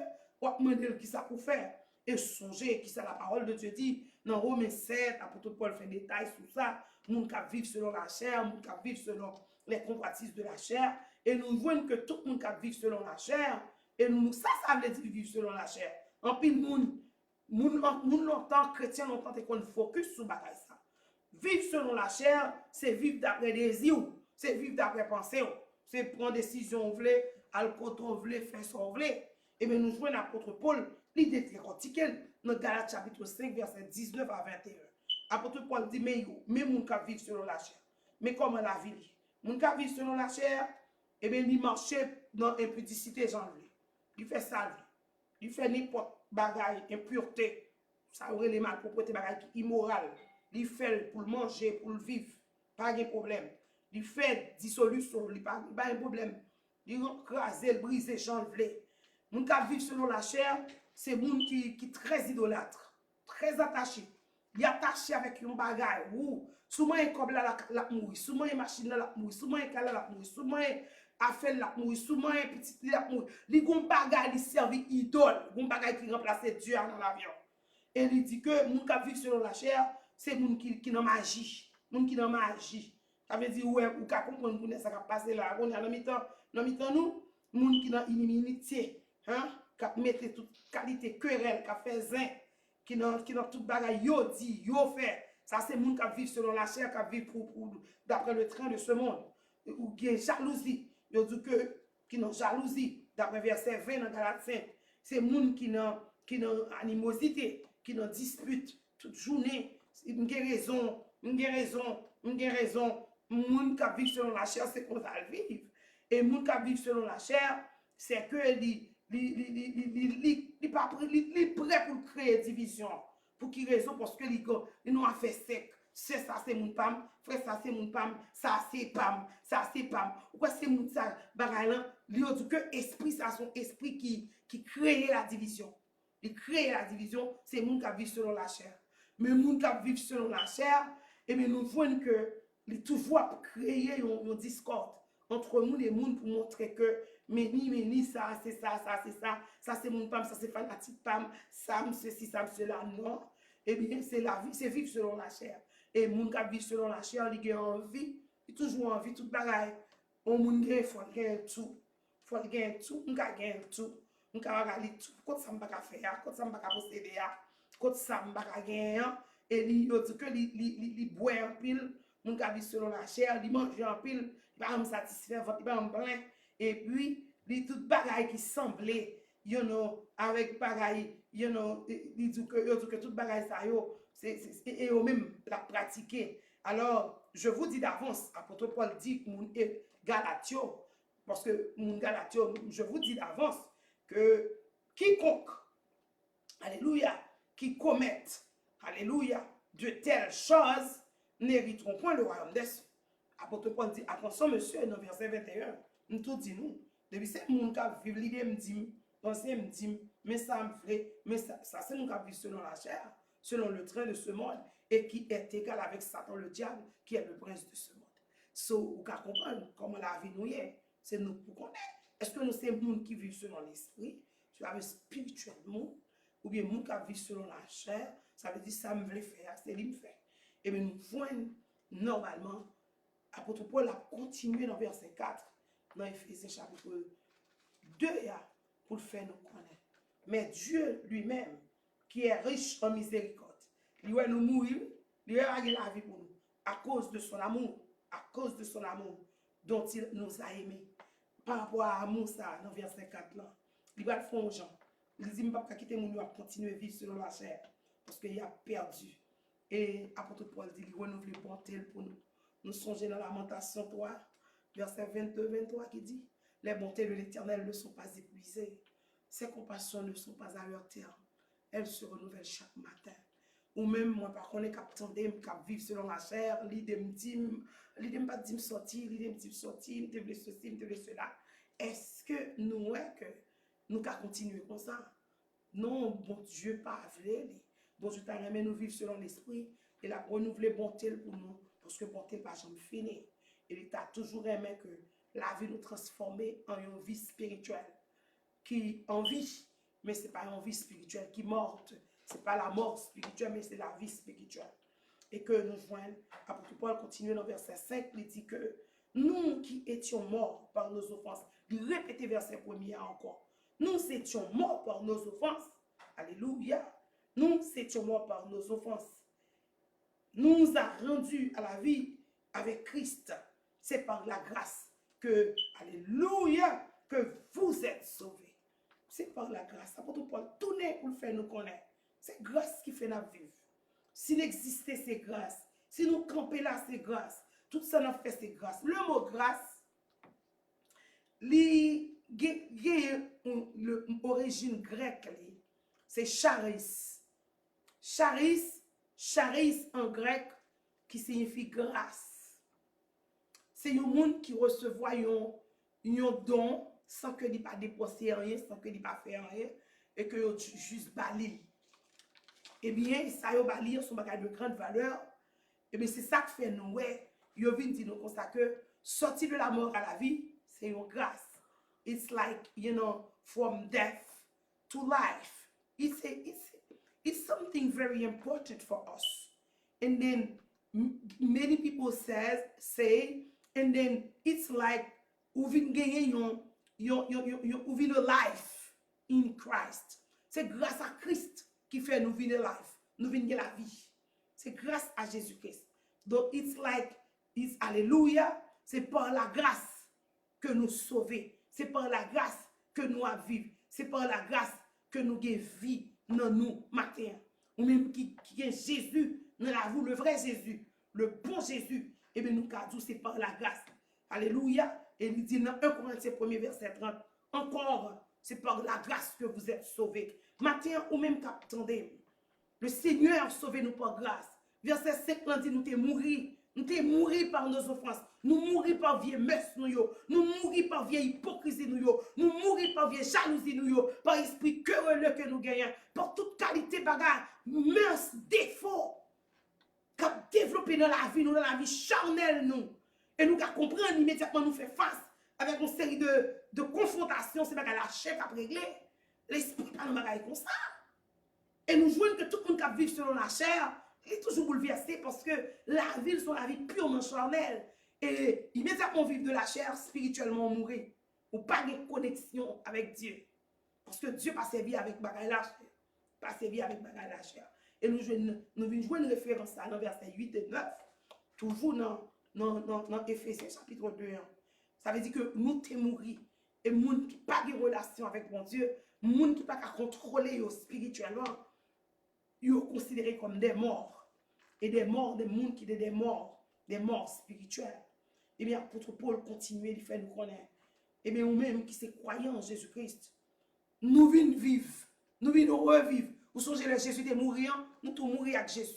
ou demander qui ça pour faire. Et songez qui ça la parole de Dieu dit dans Romains 7, apôtre Paul fait détail sur ça, moun qui vivent selon la chair, moun qui vivent selon les convoitises de la chair, et nous voyons que tout le monde qui vit selon la chair, et nous, ça veut dire vivre selon la chair. En plus, moun longtemps, chrétien longtemps, et qu'on focus sur bataille ça. Vivre selon la chair, c'est vivre d'après désir, c'est vivre d'après pensée, c'est prendre décision, on veut, à le côté, on veut, faire ce qu'on veut. Et bien, nous jouons l'apôtre Paul, l'idée très cortiquelle, dans Galates chapitre 5, verset 19 à 21. Apôtre Paul dit, mais moun qui vivent selon la chair. Mais comment la vie? Moun qui vivent selon la chair, et bien, il marche dans l'impudicité, j'en veux. Il fait ça, il fait n'importe bagaille, impureté, ça aurait les malpropretés, bagaille immoral. Il fait pour le manger, pour le vivre, pas de problème. Il fait dissolution, il pas de problème. Il crase, brise, j'en veux. Moun qui vivent selon la chair, c'est moun qui très idolâtre, très attaché. il attaché avec un bagage ou souvent un câble la mouille, souvent une machine la mouille, souvent un câble la mouille, souvent affaire la mouille, souvent un petit la mouille. Li gon bagage li servi idole, gon bagage qui remplace Dieu dans l'avion. Et il dit que moun qui vit selon la chair, c'est moun qui n'a magie, moun qui n'a magie. Ça veut dire ouais ou ka comprendre pour ça qui passer là, on a dans mi-temps nous, moun qui n'a inimitié, hein, qui mette toute qualité querelle, qui fait zin, qui n'a tout bagage yo dit, yo fait. Ça c'est moun qui vit selon la chair, qui vit pour d'après le train de ce monde. Ou qui est jalousie, yo dit que qui n'a jalousie d'après verset 20 dans Galates 5. C'est moun qui n'a animosité, qui n'a dispute toute journée, m'gen raison, moun qui vit selon la chair, c'est qu'on va le vivre. Et moun qui vit selon la chair, c'est que li pas prêt pour créer division. Pour qui raison? Parce que li nous a fait sec. C'est ça, c'est mon pam, frère, ça c'est mon pam, ça c'est pam, ça c'est pam. Pourquoi c'est mon ça, bagay là, li dit que esprit, ça son esprit qui crée la division. Il crée la division, c'est moun qui vit selon la chair. Mais moun qui vit selon la chair, et bien nous voyons que il toujours créer une discorde entre nous et moun pour montrer que meni ça c'est ça c'est mon pam, ça c'est fanatique pam, ça ceci ça cela non. Et bien c'est la vie, c'est vivre selon la chair. Et moun qui vit selon la chair, il a envie, il toujours envie tout bagaille. On moun gen faut gagner tout, on gagne tout. On ka regarder tout côté ça m'pa faire, côté ça m'pa posséder, côté ça m'pa gagner et li dit que li boit en pile, mon ka vit selon la chair, li mange en pile, il va me satisfaire, il va me plein et puis li tout bagaille qui semblait avec bagaille, li dit que tout bagaille ça yo et eux même la pratiquer. Alors, je vous dis d'avance, apôtre Paul dit mon Galatio parce que mon Galatio, je vous dis d'avance que quiconque, alléluia, qui commette, alléluia, de telles choses n'hériteront point le royaume des cieux. Apôtre Paul dit, attention monsieur, dans verset 21, nous tout dit nous, depuis c'est mon qui vivre, l'idée me dit, pensez me dit, mais ça me fait, mais ça c'est mon qui vit selon la chair, selon le train de ce monde, et qui est égal avec Satan le diable, qui est le prince de ce monde. So, vous pouvez comprendre comment la vie nous est, c'est nous pour connaître. Est-ce que nous sommes des gens qui vivent selon l'esprit, spirituellement, ou bien des gens qui vivent selon la chair, ça veut dire ça me veut faire, c'est lui me fait. Et bien nous voyons normalement, apôtre Paul a continué dans verset 4, dans Éphésiens chapitre 2, pour le faire nous connaître. Mais Dieu lui-même, qui est riche en miséricorde, il va nous mourir, il va gagner la vie pour nous, à cause de son amour, dont il nous a aimés. Par rapport à l'amour, ça, dans verset 4 là, il va le faire aux gens. Il dit, je ne vais pas quitter mon nous à continuer à vivre selon la chair, parce qu'il a perdu. Et apôtre Paul dit, il renouvelle bonté pour nous. Nous songeons dans Lamentation 3, verset 22-23, qui dit, les bontés de l'Éternel ne sont pas épuisées, ses compassions ne sont pas à leur terme, elles se renouvellent chaque matin. Ou même moi, par contre, je vivre selon la chair, l'idée me dit, l'idée me pas dit me sortir, l'idée me dit sortir, me veux ceci, me veux cela. Est-ce que nous, que nous qu'à continuer comme ça? Non, bon Dieu, pas vrai. Bon Dieu, t'a aimé nous vivre selon l'esprit, il a renouvelé bonté pour nous, parce que bonté pas jamais fini. Il t'a toujours aimé que la vie nous transforme en une vie spirituelle, qui en vie, mais ce n'est pas une vie spirituelle qui est morte. Ce n'est pas la mort spirituelle, mais c'est la vie spirituelle. Et que nous voyons, apôtre Paul continue dans verset 5, il dit que nous qui étions morts par nos offenses, il répète verset 1er encore, nous étions morts par nos offenses, alléluia, nous étions morts par nos offenses, nous a rendus à la vie avec Christ. C'est par la grâce que, alléluia, que vous êtes sauvés. C'est par la grâce. Apôtre Paul, tournez pour le faire nous connaître. C'est grâce qui fait nous vivre. S'il existait, c'est grâce. Si nous camper là, c'est grâce. Tout ça nous fait, c'est grâce. Le mot grâce, l'origine grecque, c'est charis. Charis en grec, qui signifie grâce. C'est un monde qui reçoit un don sans que il pas dépenser rien, sans que il pas faire rien, et que juste balil. eh bien, ça yo va lire son bagage de grande valeur. Eh bien, c'est ça qui fait nous, ouais, yo vient dire nous comme ça que sortir de la mort à la vie, c'est une grâce. It's like, you know, from death to life. It's something very important for us. And then many people say, and then it's like ou vin gagner ou vin a life in Christ. C'est grâce à Christ qui fait nous vivre life, nous vivre la vie. C'est grâce à Jésus-Christ. Donc it's like it's hallelujah, c'est par la grâce que nous sauvons, c'est par la grâce que nous vivons, c'est par la grâce que nous avons vie dans nous matin. Ou même qui est Jésus, nous avons le vrai Jésus, le bon Jésus, et bien nous avons c'est par la grâce. Alléluia. Et il dit dans 1 Corinthiens 1er verset 30, encore, c'est par la grâce que vous êtes sauvés. Matin, ou même qu'attendez, le Seigneur a sauvé nous par grâce. Verset 5 dit, nous t'es mouru. Nous t'es mouru par nos offenses. Nous mouru par vieille mœurs nous mouru par vieille hypocrisie nous mouru par vieille jalousie par esprit querelleux que nous gagnons, par toute qualité bagarre, mœurs, défauts, qu'a développé dans la vie, dans la vie charnelle nous. Et nous qu'à comprendre immédiatement nous fait face avec une série de confrontations, c'est pas la chair qui a réglé. L'esprit pas nous bagaille comme ça. Et nous jouons que tout le monde qui vit selon la chair, il est toujours bouleversé parce que la vie, c'est la vie purement charnelle. Et immédiatement vivre de la chair, spirituellement mourir. Ou pas de connexion avec Dieu. Parce que Dieu pas servi avec bagaille la chair. Pas servi avec bagaille la chair. Et nous venons jouer une référence à dans verset 8 et 9. Toujours dans Éphésiens chapitre 2. Ça veut dire que nous sommes morts. Et les gens qui n'ont pas de relation avec mon Dieu, les gens qui n'ont pas qu'à contrôler spirituellement, ils sont considérés comme des morts. Et des morts, des gens qui sont des morts spirituelles. Eh bien, l'apôtre Paul continue de faire nous connaître. Eh bien, nous-mêmes qui sommes croyants en Jésus-Christ, nous venons vivre, nous venons revivre. Vous songez que Jésus est mort, nous tous mourir avec Jésus.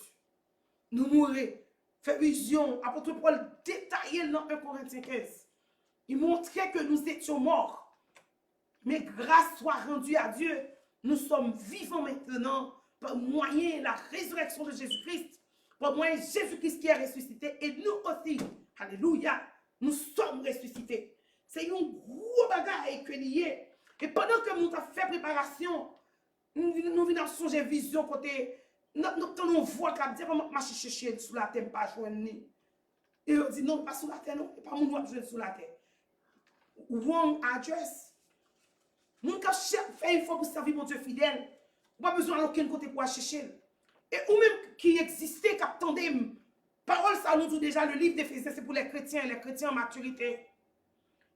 Nous mourir. Fait vision, l'apôtre Paul détaillé dans 1 Corinthiens 15. Il montrait que nous étions morts. Mais grâce soit rendue à Dieu, nous sommes vivants maintenant par moyen de la résurrection de Jésus-Christ, par moyen de Jésus-Christ qui est ressuscité, et nous aussi, alléluia, nous sommes ressuscités. C'est un gros bagage que lié. Et pendant que nous avons fait préparation, nous venons songer vision côté, nous voit comme dire, comment je chercher sous la terre, pas joindre. Et on dit non, pas sous la terre, non, pas mon doigt jouer sous la terre. Wrong address. Nous qui fait une fois pour servir mon Dieu fidèle, pas besoin d'aucun côté pour chercher. Et ou même qui existait, qui attendait, parole ça nous dit déjà, le livre d'Éphésiens, c'est pour les chrétiens en maturité.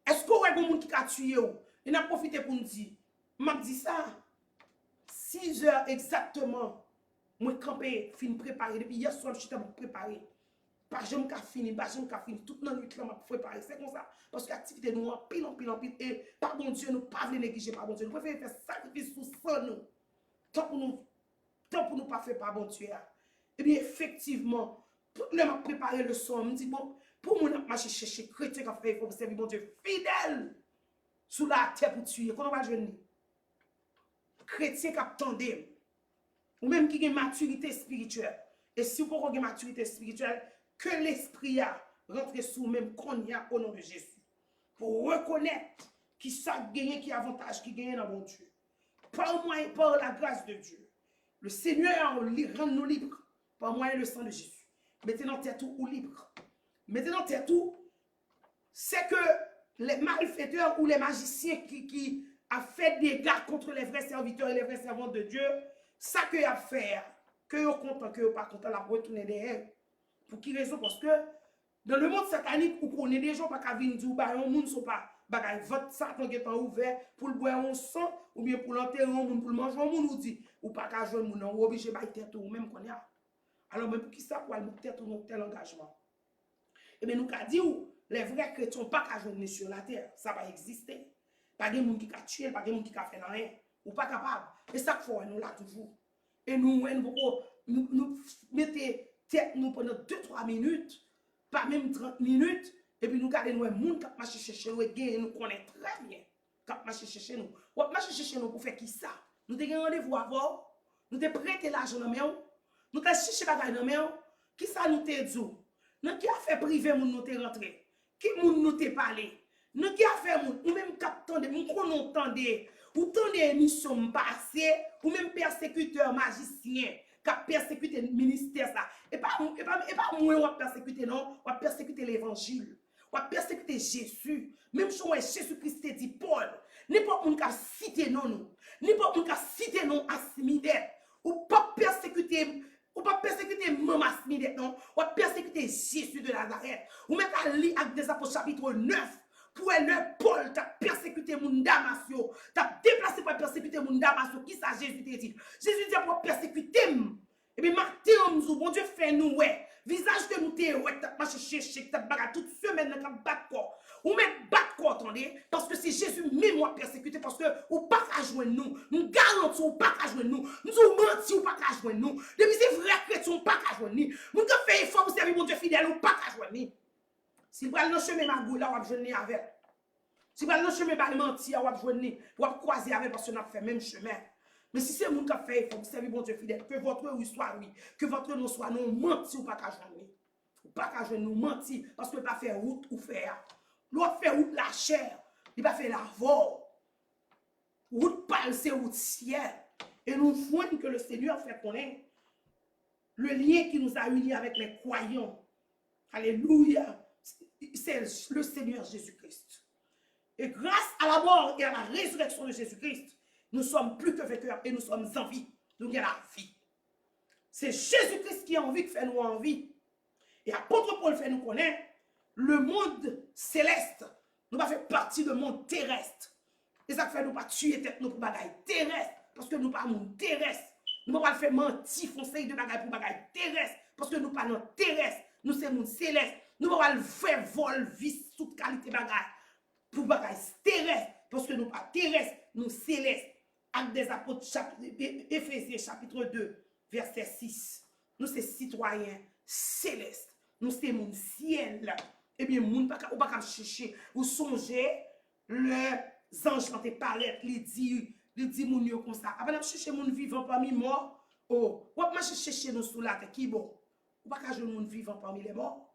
Est-ce qu'on a un monde qui a tué? Il a profité pour nous dire, m'a dit ça, 6 heures exactement, moi campé, fin préparé, depuis hier soir, je suis préparé. Pas jamais qu'à fini, toute la nuit là m'a préparé, c'est comme ça parce que l'activité nous en pile et par bon Dieu nous pas veut négliger par bon Dieu, nous préférons faire sacrifice sous sang nous. Tant pour nous pas faire par bon Dieu. Et bien effectivement, tout le monde a préparé le son, me dit bon, pour mon marcher chercher chrétien qui fait pour servir bon Dieu fidèle sous la terre pour tuer, comment on va jouer chrétien qui attendait ou même qui a une maturité spirituelle. Et si vous avez une maturité spirituelle, que l'esprit a rentré sous même qu'on y a au nom de Jésus. Pour reconnaître qui ça gagne, qui avantage, qui gagne dans mon Dieu. Par moyen, par la grâce de Dieu. Le Seigneur rend nous libres par moyen le sang de Jésus. Mettez dans tête tout ou libre. Mettez dans tête tout, c'est que les malfaiteurs ou les magiciens qui a fait des dégâts contre les vrais serviteurs et les vrais servantes de Dieu, ça que y a fait, que vous content, que vous pas content, la retourner derrière. Pour qui raison? Parce que dans le monde satanique, où on est des gens qui viennent dire, bah, on ne sont pas, bah, votre Satan qui est ouvert pour le boire un sang, ou bien pour l'enterrer, pour le manger, on nous dit, ou pas qu'à jouer, on est obligé de tête ou même qu'on y a. Alors, même pour qui ça, pour aller tête ou tel engagement? Et bien, nous avons dit, les vrais chrétiens ne sont pas qu'à jouer sur la terre, ça va exister. Pas de gens qui ont tué, pas de gens qui ont fait rien, ou pas capable. Et ça, faut nous là toujours. Et nous mettons tête nous pendant 2-3 minutes, pas même 30 minutes, et puis nous regardons nous, les gens qui marchent chercher nous, et nous connaissons très bien, qui marchent chercher nous. Ou marchent chercher nous pour faire qui ça? Nous avons rendez-vous avant, Nous te prêté l'argent dans main, nous te cherché bagay dans main, qui ça nous te dit? Nous qui a fait privé moun nous te rentré? Qui moun nous te parlé? Nous qui a fait moun ou même captant de moun qu'on entendait ou tant d'émissions passées ou même persécuteur magicien qui a persécuté le ministère ça et pas moi on va persécuter non, on va persécuter l'évangile, on va persécuter Jésus. Même si Jésus-Christ dit Paul, n'importe qui a cité non, n'importe qui a cité non Asmidette ou pas persécuter maman Asmidette non, ou pas persécuter Jésus de Nazareth. Ou même à lire avec des apôtres chapitre 9 pour le Paul t'a persécuté mon Damasio, t'a déplacé pour persécuter mon Damasio. Qui ça Jésus t'a dit? Jésus dit pour persécuter. Et puis Martin, bon Dieu fait nous ouais. Visage que nous t'es ouais, t'as marché chercher, t'as bagarre toute semaine dans le battre corps. Ou même battre corps, attendez, parce que c'est Jésus même moi persécuté parce que ou pas qu'à joindre nous. Nous garantissons ou pas qu'à joindre nous. Nous menti ou pas qu'à joindre nous. Depuis c'est vrai chrétien ou pas qu'à joindre nous. Nous avons fait effort pour servir mon Dieu fidèle ou pas qu'à joindre nous. Si vous allez dans le chemin magou, là, vous allez avec. Si vous allez dans le chemin menti, vous allez croiser avec parce que nous avons fait le même chemin. Mais si c'est mon qui a fait, il faut que vous serviez mon Dieu fidèle. Que votre oui soit oui. Que votre non soit non. Menti ou pas qu'à joindre. Ou pas qu'à joindre nous. Menti. Parce que pas faire route ou faire. L'autre fait route la chair. Il va faire la vol. Route pâle, c'est route ciel. Et nous voyons que le Seigneur fait connaître le lien qui nous a unis avec les croyants. Alléluia. C'est le Seigneur Jésus-Christ. Et grâce à la mort et à la résurrection de Jésus-Christ, nous sommes plus que vainqueurs et nous sommes en vie. Nous avons la vie. C'est Jésus-Christ qui a envie de faire nous en vie. Et apôtre Paul fait nous connaître le monde céleste. Nous pas fait partie du monde terrestre. Et ça fait nous pas tuer tête nous pour bagaille terrestre. Parce que nous pas monde terrestre. Nous pas faire mentir, foncer de bagaille pour bagaille terrestre. Parce que nous pas non terrestre. Nous c'est monde céleste. Nous pas faire vol, vice, toute qualité bagaille pour bagaille terrestre. Parce que nous pas terrestre, nous céleste. Actes des apôtres, Éphésiens chapitre 2, verset 6. Nous sommes citoyens célestes. Nous sommes mon ciel. Eh bien, ou pas chercher, ou songer, les anges quand ils paraissent, ils disent mon yo comme ça. Après, nous chercher mon vivant parmi morts. Oh, ou pas chercher nous sous la terre qui bon. Ou pas chercher mon vivant parmi les morts.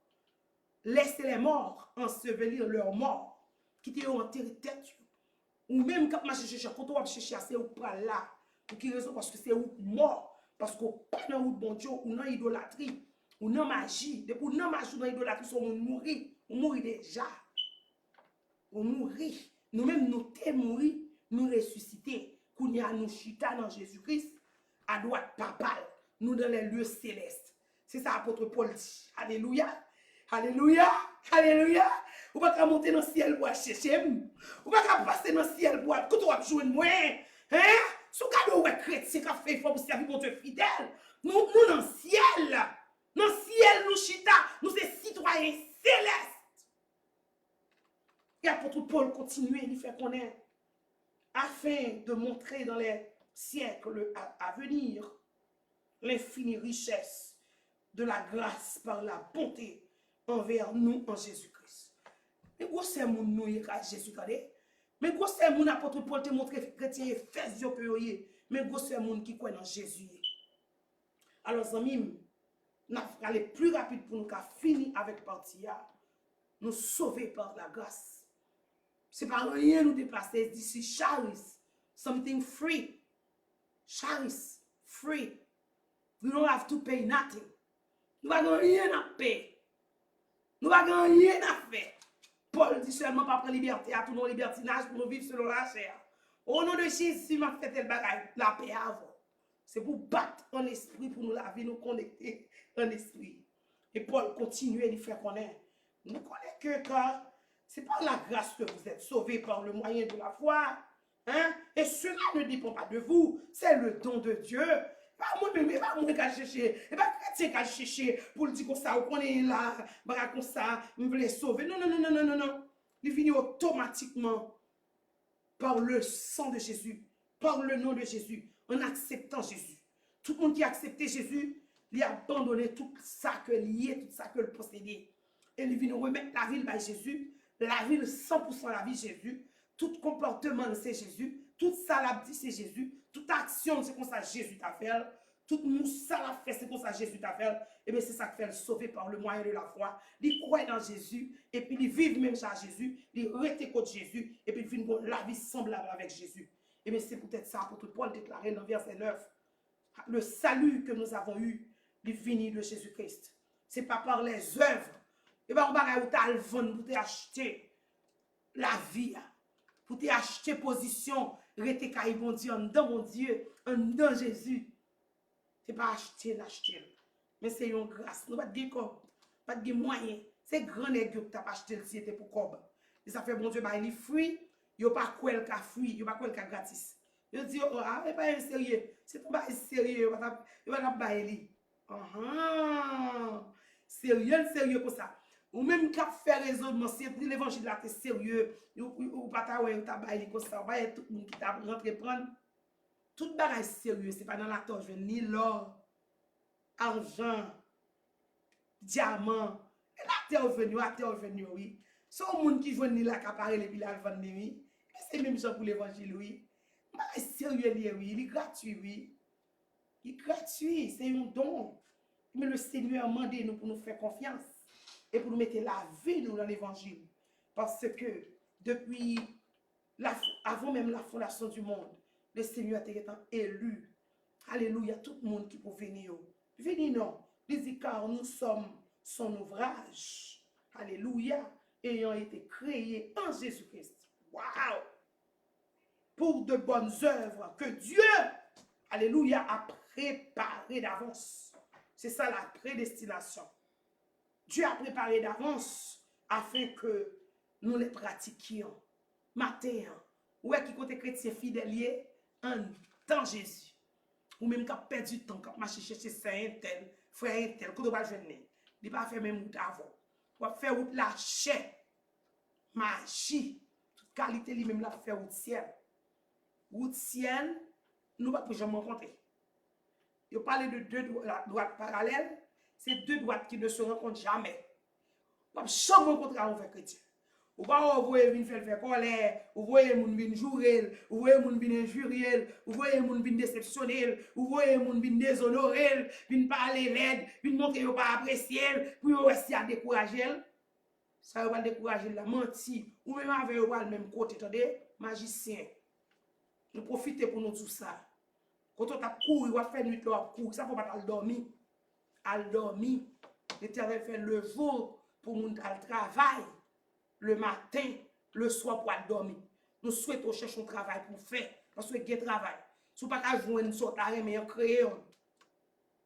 Laissez les morts ensevelir leurs morts. Qui t'ont enterré tête. Ou même quand je cherche, quand on va chercher, c'est où pas là. Pour qui raison? Parce que c'est où mort. Parce qu'on pas dans où bon Dieu, ou dans idolâtrie, ou dans magie. Depuis ou dans magie, ou dans idolâtrie, on mourit. On mourit déjà. On mourit. Nous-mêmes, nous t'es mourir, nous ressusciter. Qu'on y a nous chita dans Jésus-Christ, à droite papale, nous dans les lieux célestes. C'est ça, apôtre Paul dit. Alléluia. Alléluia. Alléluia. Ou pas monter dans le ciel pour chercher. Ou pas passer dans le ciel pour quand on va jouer moi. Hein? Sous cadeau ouais chrétien qui a fait pour servir mon Dieu fidèle. Nous dans le ciel. Dans le ciel nous chita, nous sommes citoyens célestes. Et apôtre Paul continue il fait connaître afin de montrer dans les siècles à venir l'infinie richesse de la grâce par la bonté envers nous en Jésus-Christ. Mais gros c'est mon nous Jésus calé. Mais gros c'est mon apôtre Paul te montrer chrétien Éphésiens que yoyé. Mais gros c'est mon qui croit dans Jésus. Alors amis, n'a aller plus rapide pour nous qu'a fini avec partia. Nous sauver par la grâce. C'est pas rien nous déplacer d'ici charis. Something free. Charis free. We don't have to pay nothing. Nous n'avons rien à payer. Nous n'avons rien à faire. Paul dit seulement pas prendre liberté à tout nos libertinage pour nous vivre selon la chair. Au nom de Jésus, m'a fait tel bagaille, la paix avant. C'est pour battre en esprit, pour nous laver, nous connecter en esprit. Et Paul continue à lui faire connaître. Nous connaissons que quand c'est par la grâce que vous êtes sauvés par le moyen de la foi. Hein? Et cela ne dépend pas de vous. C'est le don de Dieu. Pas moi-même, pas moi qui a cherché. Et pas chrétien qui a cherché pour dire comme ça, on est là, comme ça, je veux les sauver. Non, non, non, non, non, non, non. Il finit automatiquement par le sang de Jésus, par le nom de Jésus, en acceptant Jésus. Tout le monde qui a accepté Jésus, il a abandonné tout ça que lié, tout ça que le possédait. Et il vient remettre la ville par Jésus, la ville 100% la vie Jésus, tout comportement c'est Jésus, toute salade c'est Jésus, tout toute action, c'est comme ça Jésus t'a fait. Tout moussa l'a fait, c'est comme ça Jésus t'a fait. Et bien c'est ça qui fait le sauver par le moyen de la foi. Il croit dans Jésus, et puis il vit même ça Jésus, il reste contre Jésus, et puis il vit la vie semblable avec Jésus. Et bien c'est peut-être ça, pour tout Paul déclarer dans verset 9. Le salut que nous avons eu, il vient de Jésus-Christ. Ce n'est pas par les œuvres. Et bien on va aller vendre pour t'acheter la vie, pour t'acheter position, rester caille bon Dieu, dans mon Dieu, dans Jésus. Ce n'est pas acheter, l'acheter. Mais c'est une grâce. Nous ne pouvons pas de moyens. C'est grand nègre que tu as acheté le c'était pour cob. Et ça fait bon Dieu, il est fruit, il n'y a pas quoi le fruit, il n'y a pas quoi le gratis. Il dit, oh, ah, mais pas sérieux. C'est pas sérieux, il va pas bailler. Sérieux comme ça. Ou même qu'à faire raisonnement, si l'évangile là, c'est sérieux, ou pas ta ouais, ou ta baille comme ça, va tout le monde qui t'a rentré prendre. Tout bagage sérieux, c'est pas dans la torche, ni l'or, argent, diamant. Et la terre venu, oui. C'est au monde qui veut ni la caparelle et puis la vendre, oui. C'est même ça pour l'évangile, oui. Mais sérieux, oui. Il est gratuit, oui. Il est gratuit, c'est un don. Mais le Seigneur a demandé nous pour nous faire confiance et pour nous mettre la vie nous dans l'évangile. Parce que depuis, avant même la fondation du monde, le Seigneur a été élu. Alléluia, tout le monde qui peut venir. Venez non. Il dit car nous sommes son ouvrage. Alléluia. Ayant été créés en Jésus-Christ. Waouh! Pour de bonnes œuvres que Dieu, alléluia, a préparées d'avance. C'est ça la prédestination. Dieu a préparé d'avance afin que nous les pratiquions. Matin, où est-ce qui côté chrétien fidèle en temps Jésus? Ou même qui a perdu du temps, qui a marché chercher saint tel, frère tel, que tu vas jeûner. Il ne va pas faire même route avant. Il va faire route la chair, magie, toute qualité lui-même la faire route ciel. Route ciel, nous ne pouvons pas jamais rencontrer. Il parle de deux droites parallèles, c'est deux droites qui ne se rencontrent jamais. On ne peut jamais rencontrer un vrai chrétien. Ou pas vous voyez faire colère, vous voyez moun vin jouer, vous voyez moun vin injurier, vous voyez moun vin déceptionner, vous voyez moun vin déshonorer, vin parler laide, vin montrer ou pas apprécier, pour rester à décourager. Ça va décourager la mentir ou même avec le même côté, attendez, magicien. Nous profitons pour nous tout ça. Quand on a couru, on a fait nuit, on a couru, ça faut pas dormir. Al dormir. L'Éternel fait le jour pour nous al travail. Le matin, le soir pour aller dormir. Nous souhaitons chercher un travail pour faire. Parce que c'est un travail. Si vous ne pouvez pas jouer une sorte d'arrêt, mais on crée un.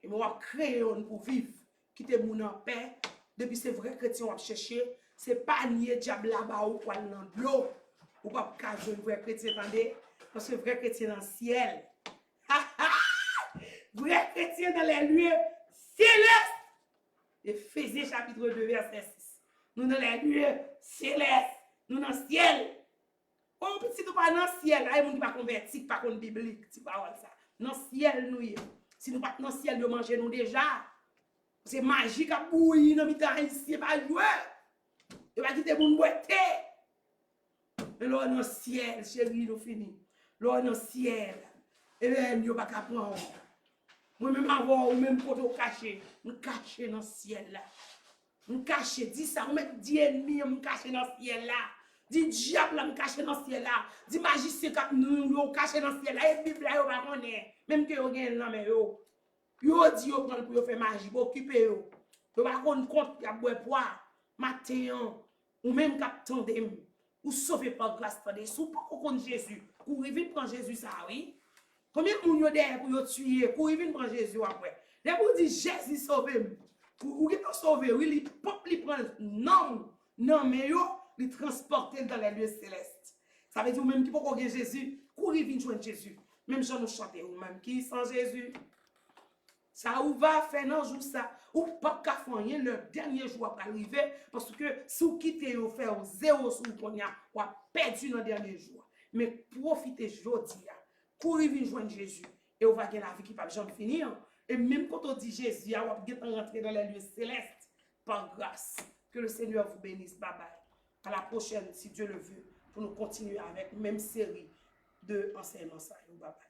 Et on va créer un pour vivre. Quitter mon en paix. Depuis c'est vrai chrétien, on va chercher. C'est pas nier diable là-bas ou quoi dans l'eau. Ou pas jouer un vrai chrétien, attendez. Parce que vrai chrétien dans le ciel. Vrai chrétien dans les lieux célestes. Éphésiens chapitre 2, verset 6. Nous dans les lieux célestes, nous dans le ciel. Oh, si nous pas dans le ciel, nous ne pas convertis, pas contre biblique, c'est pas ça. Dans le ciel, nous, si nous pas dans le ciel, nous mangeons nous déjà. C'est magique à bouillir, nous mettons ici, pas jouer. Et pas quitter pour nous boiter. Mais là, dans le ciel, chérie, nous finissons. Là, dans le ciel, et bien, nous pas qu'à prendre. Moi-même, avoir, ou même pour nous cacher dans le ciel là. Nous cacher, dis ça, on met 10 ennemis, on cacher dans le ciel là. Dis diable, on cacher dans le ciel là. Dis magicien, nous cacher dans le ciel là. Et Bible là, on va connaître. Même que vous gagnez là, mais yo. Yo dit yo prendre pour faire magie, pour occuper yo. Yo va rendre compte, y a boire poids. Matin, ou même cap tandem. Ou sauver par grâce, ou pas qu'on Jésus. Ou vite prendre Jésus ça, oui. Combien de moun yo derrière pour yo tuer, pour vite prendre Jésus après. Là vous dit Jésus sauver. Ou qui t'a sauvé, oui, il pop li prend non mais yo, il transporter dans les lieux célestes. Ça veut dire même qui peut connaître Jésus, courir vinn joindre Jésus. Même si nous chanter ou même qui sans Jésus. Ça ou va faire non jour ça ou pas qu'à faire rien le dernier jour après arriver parce que si vous quittez ou faire zéro sur konya ou perdu dans le dernier jour. Mais profitez jodi là. Courir vinn joindre Jésus et on va gagner la vie qui pas jamais finir. Et même quand on dit Jésus, on va rentrer dans les lieux célestes par grâce. Que le Seigneur vous bénisse. Bye bye. À la prochaine, si Dieu le veut, pour nous continuer avec la même série de enseignements. Bye bye.